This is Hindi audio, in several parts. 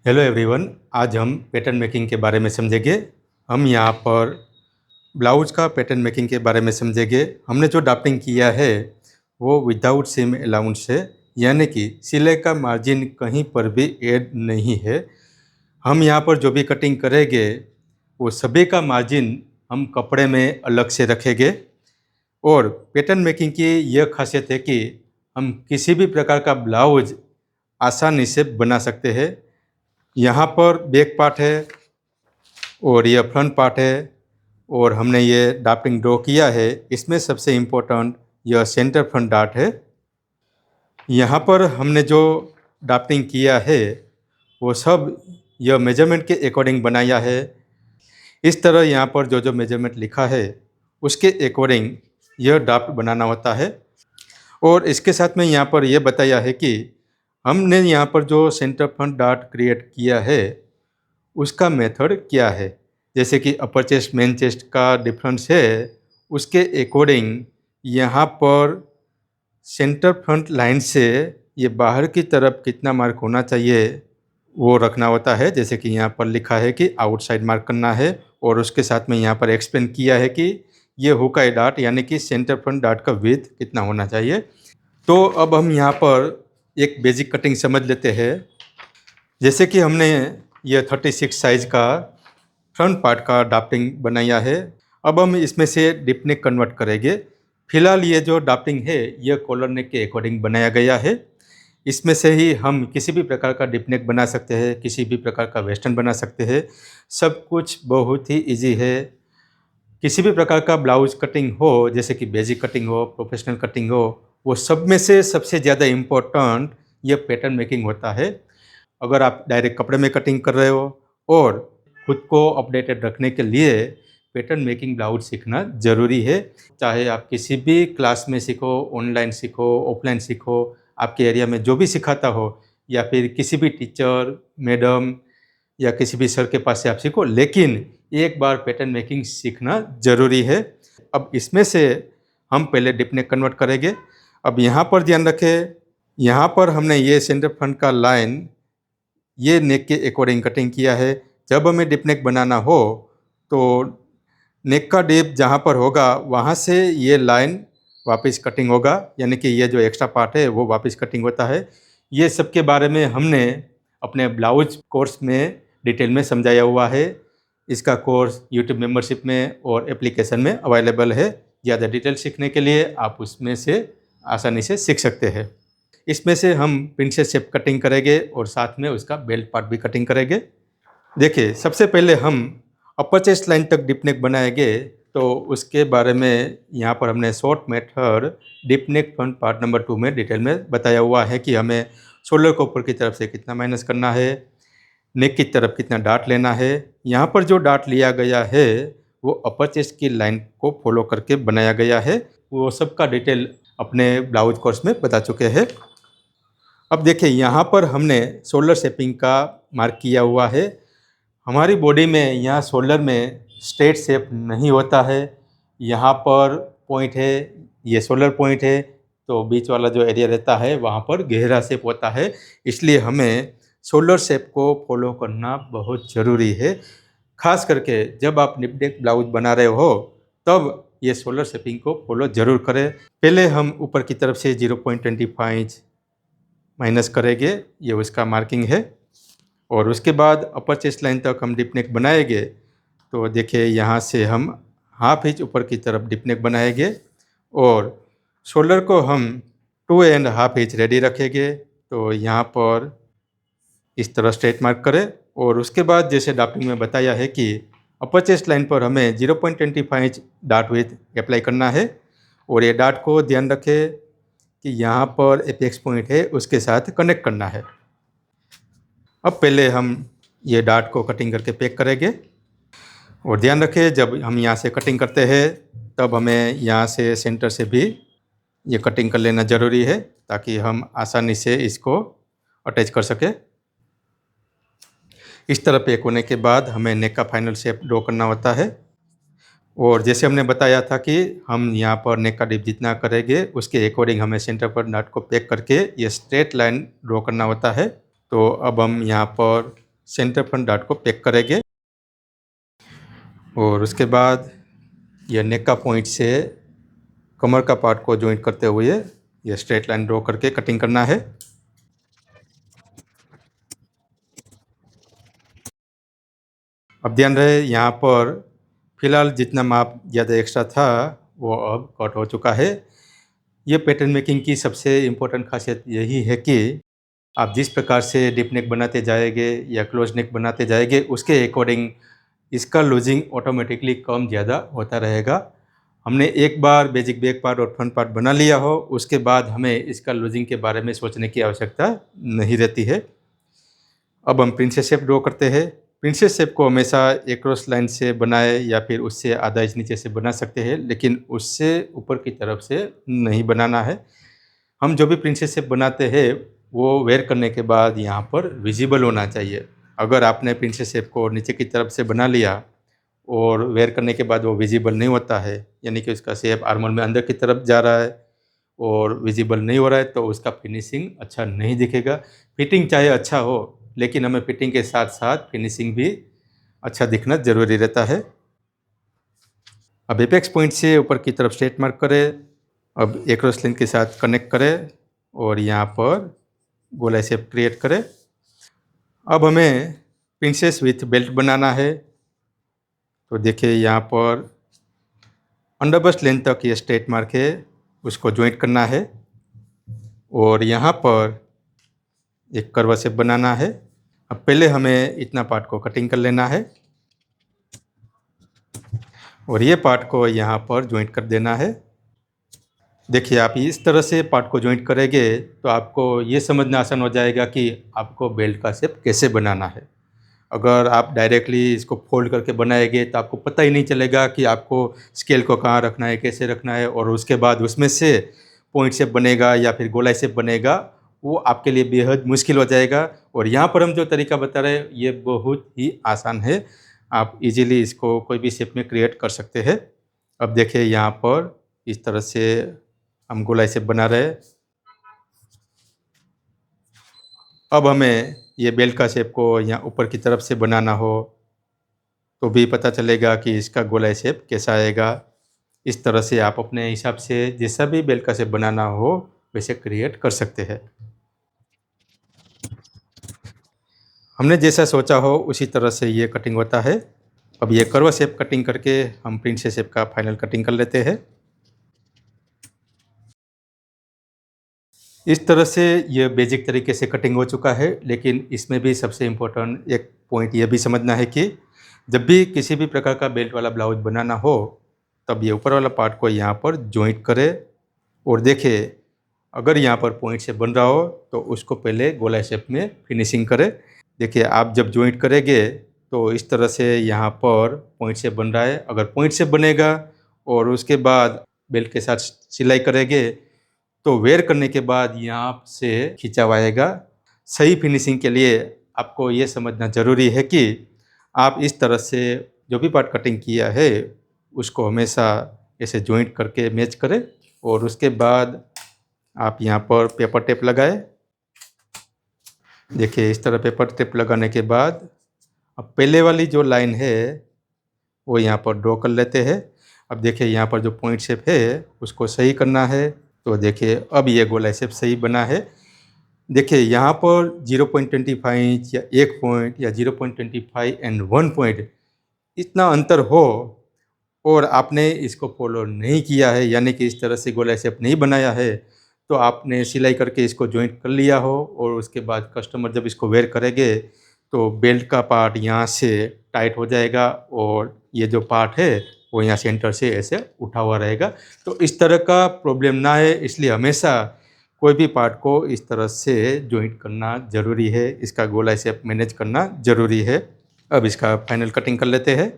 Hello everyone. आज हम पैटर्न मेकिंग के बारे में समझेंगे। हम यहाँ पर ब्लाउज का पैटर्न मेकिंग के बारे में समझेंगे। हमने जो ड्राफ्टिंग किया है वो विदाउट सीम अलाउंस है, यानी कि सिलाई का मार्जिन कहीं पर भी ऐड नहीं है। हम यहाँ पर जो भी कटिंग करेंगे वो सभी का मार्जिन हम कपड़े में अलग से रखेंगे। और पैटर्न मेकिंग की यह खासियत है कि हम किसी भी प्रकार का ब्लाउज आसानी से बना सकते हैं। यहाँ पर बैक पार्ट है और यह फ्रंट पार्ट है और हमने ये ड्राफ्टिंग ड्रॉ किया है। इसमें सबसे इम्पोर्टेंट यह सेंटर फ्रंट डार्ट है। यहाँ पर हमने जो ड्राफ्टिंग किया है वो सब यह मेजरमेंट के अकॉर्डिंग बनाया है। इस तरह यहाँ पर जो जो मेजरमेंट लिखा है उसके अकॉर्डिंग यह ड्राफ्ट बनाना होता है। और इसके साथ में यहाँ पर यह बताया है कि हमने यहाँ पर जो सेंटर फ्रंट डार्ट क्रिएट किया है उसका मेथड क्या है। जैसे कि अपर चेस्ट मेन चेस्ट का डिफरेंस है, उसके अकॉर्डिंग यहाँ पर सेंटर फ्रंट लाइन से ये बाहर की तरफ कितना मार्क होना चाहिए वो रखना होता है। जैसे कि यहाँ पर लिखा है कि आउटसाइड मार्क करना है और उसके साथ में यहाँ पर एक्सप्लेन किया है कि ये हुकाई डार्ट यानी कि सेंटर फ्रंट डार्ट का विड्थ कितना होना चाहिए। तो अब हम यहाँ पर एक बेसिक कटिंग समझ लेते हैं। जैसे कि हमने यह 36 साइज़ का फ्रंट पार्ट का ड्राफ्टिंग बनाया है। अब हम इसमें से डिप नेक कन्वर्ट करेंगे। फिलहाल ये जो ड्राफ्टिंग है यह कॉलर नेक के अकॉर्डिंग बनाया गया है। इसमें से ही हम किसी भी प्रकार का डिप नेक बना सकते हैं, किसी भी प्रकार का वेस्टर्न बना सकते हैं। सब कुछ बहुत ही ईजी है। किसी भी प्रकार का ब्लाउज कटिंग हो, जैसे कि बेसिक कटिंग हो, प्रोफेशनल कटिंग हो, वो सब में से सबसे ज़्यादा इम्पोर्टेंट ये पैटर्न मेकिंग होता है। अगर आप डायरेक्ट कपड़े में कटिंग कर रहे हो और खुद को अपडेटेड रखने के लिए पैटर्न मेकिंग ब्लाउज सीखना ज़रूरी है। चाहे आप किसी भी क्लास में सीखो, ऑनलाइन सीखो, ऑफलाइन सीखो, आपके एरिया में जो भी सिखाता हो, या फिर किसी भी टीचर, मैडम या किसी भी सर के पास से आप सीखो, लेकिन एक बार पैटर्न मेकिंग सीखना ज़रूरी है। अब इसमें से हम पहले डिप नेक कन्वर्ट करेंगे। अब यहाँ पर ध्यान रखें, यहाँ पर हमने ये सेंटर फ्रंट का लाइन ये नेक के अकॉर्डिंग कटिंग किया है। जब हमें डिप नेक बनाना हो तो नेक का डिप जहाँ पर होगा वहाँ से ये लाइन वापस कटिंग होगा, यानी कि ये जो एक्स्ट्रा पार्ट है वो वापस कटिंग होता है। ये सब के बारे में हमने अपने ब्लाउज कोर्स में डिटेल में समझाया हुआ है। इसका कोर्स यूट्यूब मेंबरशिप में और एप्लीकेशन में अवेलेबल है। ज़्यादा डिटेल सीखने के लिए आप उसमें से आसानी से सीख सकते हैं। इसमें से हम प्रिंसेस शेप कटिंग करेंगे और साथ में उसका बेल्ट पार्ट भी कटिंग करेंगे। देखिए, सबसे पहले हम अपर चेस्ट लाइन तक डिप नेक बनाएंगे, तो उसके बारे में यहाँ पर हमने short method dip neck front part number 2 में डिटेल में बताया हुआ है कि हमें शोल्डर को ऊपर की तरफ से कितना माइनस करना है, नेक की तरफ कितना डार्ट लेना है। यहाँ पर जो डार्ट लिया गया है वो अपर चेस्ट की लाइन को फॉलो करके बनाया गया है। वो सब का डिटेल अपने ब्लाउज कोर्स में बता चुके हैं। अब देखिए, यहाँ पर हमने शोल्डर शेपिंग का मार्क किया हुआ है। हमारी बॉडी में यहाँ शोल्डर में स्ट्रेट शेप नहीं होता है। यहाँ पर पॉइंट है, ये शोल्डर पॉइंट है, तो बीच वाला जो एरिया रहता है वहाँ पर गहरा शेप होता है। इसलिए हमें शोल्डर शेप को फॉलो करना बहुत ज़रूरी है। खास करके जब आप निप नेक ब्लाउज बना रहे हो तब ये शोल्डर शेपिंग को फॉलो ज़रूर करें। पहले हम ऊपर की तरफ से 0.25 माइनस करेंगे, ये उसका मार्किंग है। और उसके बाद अपर चेस्ट लाइन तक हम डिप नेक बनाएंगे। तो देखिए, यहाँ से हम हाफ इंच ऊपर की तरफ डिप नेक बनाएंगे और शोल्डर को हम 2.5 इंच रेडी रखेंगे। तो यहाँ पर इस तरह स्ट्रेट मार्क करें और उसके बाद जैसे ड्राफ्टिंग में बताया है कि अपर चेस्ट लाइन पर हमें 0.25 इंच डार्ट विड्थ अप्लाई करना है। और ये डार्ट को ध्यान रखें कि यहाँ पर एपेक्स पॉइंट है उसके साथ कनेक्ट करना है। अब पहले हम ये डार्ट को कटिंग करके पैक करेंगे। और ध्यान रखें, जब हम यहाँ से कटिंग करते हैं तब हमें यहाँ से सेंटर से भी ये कटिंग कर लेना ज़रूरी है ताकि हम आसानी से इसको अटैच कर सकें। इस तरह पैक होने के बाद हमें नेक का फाइनल शेप ड्रॉ करना होता है। और जैसे हमने बताया था कि हम यहाँ पर नेक का डिप जितना करेंगे उसके अकॉर्डिंग हमें सेंटर पर डार्ट को पैक करके ये स्ट्रेट लाइन ड्रॉ करना होता है। तो अब हम यहाँ पर सेंटर फ्रंट डार्ट को पैक करेंगे और उसके बाद ये नेक का पॉइंट से कमर का पार्ट को जॉइंट करते हुए ये स्ट्रेट लाइन ड्रॉ करके कटिंग करना है। अब ध्यान रहे यहाँ पर फिलहाल जितना माप ज़्यादा एक्स्ट्रा था वो अब कट हो चुका है। ये पैटर्न मेकिंग की सबसे इम्पोर्टेंट खासियत यही है कि आप जिस प्रकार से डीप नेक बनाते जाएंगे या क्लोज नेक बनाते जाएंगे उसके अकॉर्डिंग इसका लूजिंग ऑटोमेटिकली कम ज़्यादा होता रहेगा। हमने एक बार बेसिक बैक पार्ट और फ्रंट पार्ट बना लिया हो उसके बाद हमें इसका लूजिंग के बारे में सोचने की आवश्यकता नहीं रहती है। अब हम प्रिंसेस शेप ड्रॉ करते हैं। प्रिंसेस शेप को हमेशा एक क्रॉस लाइन से बनाए या फिर उससे आधा इंच नीचे से बना सकते हैं, लेकिन उससे ऊपर की तरफ से नहीं बनाना है। हम जो भी प्रिंसेस शेप बनाते हैं वो वेयर करने के बाद यहाँ पर विजिबल होना चाहिए। अगर आपने प्रिंसेस शेप को नीचे की तरफ से बना लिया और वेयर करने के बाद वो विजिबल नहीं होता है, यानी कि उसका शेप आर्मर में अंदर की तरफ जा रहा है और विजिबल नहीं हो रहा है, तो उसका फिनिशिंग अच्छा नहीं दिखेगा। फिटिंग चाहे अच्छा हो लेकिन हमें फिटिंग के साथ साथ फिनिशिंग भी अच्छा दिखना ज़रूरी रहता है। अब एपेक्स पॉइंट से ऊपर की तरफ स्ट्रेट मार्क करें। अब एक क्रॉस लाइन के साथ कनेक्ट करें और यहाँ पर गोलाई शेप क्रिएट करें। अब हमें प्रिंसेस विथ बेल्ट बनाना है, तो देखिए यहाँ पर अंडर बस्ट लेंथ तक ये स्ट्रेट मार्क है, उसको ज्वाइंट करना है और यहाँ पर एक कर्व शेप बनाना है। अब पहले हमें इतना पार्ट को कटिंग कर लेना है और ये पार्ट को यहाँ पर ज्वाइंट कर देना है। देखिए आप इस तरह से पार्ट को ज्वाइंट करेंगे तो आपको ये समझना आसान हो जाएगा कि आपको बेल्ट का शेप कैसे बनाना है। अगर आप डायरेक्टली इसको फोल्ड करके बनाएंगे तो आपको पता ही नहीं चलेगा कि आपको स्केल को कहाँ रखना है, कैसे रखना है, और उसके बाद उसमें से पॉइंट शेप बनेगा या फिर गोलाई शेप बनेगा, वो आपके लिए बेहद मुश्किल हो जाएगा। और यहाँ पर हम जो तरीका बता रहे हैं ये बहुत ही आसान है, आप इजीली इसको कोई भी शेप में क्रिएट कर सकते हैं। अब देखिए यहाँ पर इस तरह से हम गोलाई शेप बना रहे हैं। अब हमें ये बेल्ट का शेप को यहाँ ऊपर की तरफ से बनाना हो तो भी पता चलेगा कि इसका गोलाई शेप कैसा आएगा। इस तरह से आप अपने हिसाब से जैसा भी बेल्ट का शेप बनाना हो वैसे क्रिएट कर सकते हैं। हमने जैसा सोचा हो उसी तरह से ये कटिंग होता है। अब ये कर्व शेप कटिंग करके हम प्रिंसेस शेप का फाइनल कटिंग कर लेते हैं। इस तरह से ये बेसिक तरीके से कटिंग हो चुका है, लेकिन इसमें भी सबसे इम्पोर्टेंट एक पॉइंट ये भी समझना है कि जब भी किसी भी प्रकार का बेल्ट वाला ब्लाउज बनाना हो तब ये ऊपर वाला पार्ट को यहाँ पर जॉइंट करें और देखिए अगर यहाँ पर पॉइंट शेप बन रहा हो तो उसको पहले गोलाई शेप में फिनिशिंग करें। देखिए आप जब जॉइंट करेंगे तो इस तरह से यहाँ पर पॉइंट शेप बन रहा है। अगर पॉइंट शेप बनेगा और उसके बाद बेल्ट के साथ सिलाई करेंगे तो वेयर करने के बाद यहाँ से खींचा हुआ आएगा। सही फिनिशिंग के लिए आपको ये समझना ज़रूरी है कि आप इस तरह से जो भी पार्ट कटिंग किया है उसको हमेशा ऐसे जॉइंट करके मैच करें और उसके बाद आप यहाँ पर पेपर टेप लगाएं। देखिए इस तरह पेपर टेप लगाने के बाद अब पहले वाली जो लाइन है वो यहाँ पर ड्रॉ कर लेते हैं। अब देखिए यहाँ पर जो पॉइंट शेप है उसको सही करना है, तो देखिए अब ये गोलाई शेप सही बना है। देखिए यहाँ पर 0.25 या 1 पॉइंट या 0.25 एंड 1 पॉइंट इतना अंतर हो और आपने इसको फॉलो नहीं किया है, यानी कि इस तरह से गोलाई शेप नहीं बनाया है, तो आपने सिलाई करके इसको जॉइंट कर लिया हो और उसके बाद कस्टमर जब इसको वेयर करेंगे तो बेल्ट का पार्ट यहाँ से टाइट हो जाएगा और ये जो पार्ट है वो यहाँ सेंटर से ऐसे उठा हुआ रहेगा। तो इस तरह का प्रॉब्लम ना है, इसलिए हमेशा कोई भी पार्ट को इस तरह से जॉइंट करना ज़रूरी है, इसका गोलाई शेप मैनेज करना ज़रूरी है। अब इसका फाइनल कटिंग कर लेते हैं।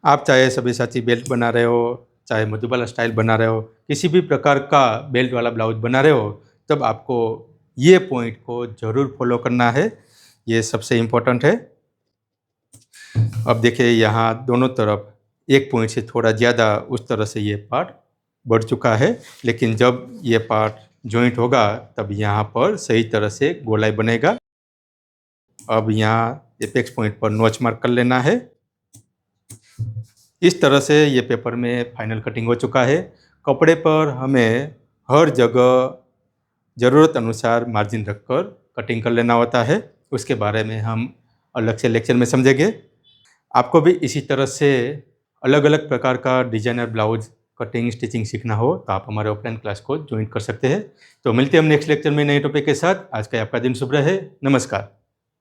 आप चाहे सब्यसाची बेल्ट बना रहे हो, चाहे मधुबाला स्टाइल बना रहे हो, किसी भी प्रकार का बेल्ट वाला ब्लाउज बना रहे हो, तब आपको ये पॉइंट को ज़रूर फॉलो करना है, ये सबसे इम्पोर्टेंट है। अब देखिए यहाँ दोनों तरफ एक पॉइंट से थोड़ा ज़्यादा उस तरह से ये पार्ट बढ़ चुका है, लेकिन जब ये पार्ट जॉइंट होगा तब यहाँ पर सही तरह से गोलाई बनेगा। अब यहाँ एपेक्स पॉइंट पर नॉच मार्क कर लेना है। इस तरह से ये पेपर में फाइनल कटिंग हो चुका है। कपड़े पर हमें हर जगह ज़रूरत अनुसार मार्जिन रखकर कटिंग कर लेना होता है। उसके बारे में हम अलग से लेक्चर में समझेंगे। आपको भी इसी तरह से अलग अलग प्रकार का डिजाइनर ब्लाउज कटिंग स्टिचिंग सीखना हो तो आप हमारे ऑफलाइन क्लास को ज्वाइन कर सकते हैं। तो मिलते हैं हम नेक्स्ट लेक्चर में नए टॉपिक के साथ। आज का आपका दिन शुभ रहे। नमस्कार।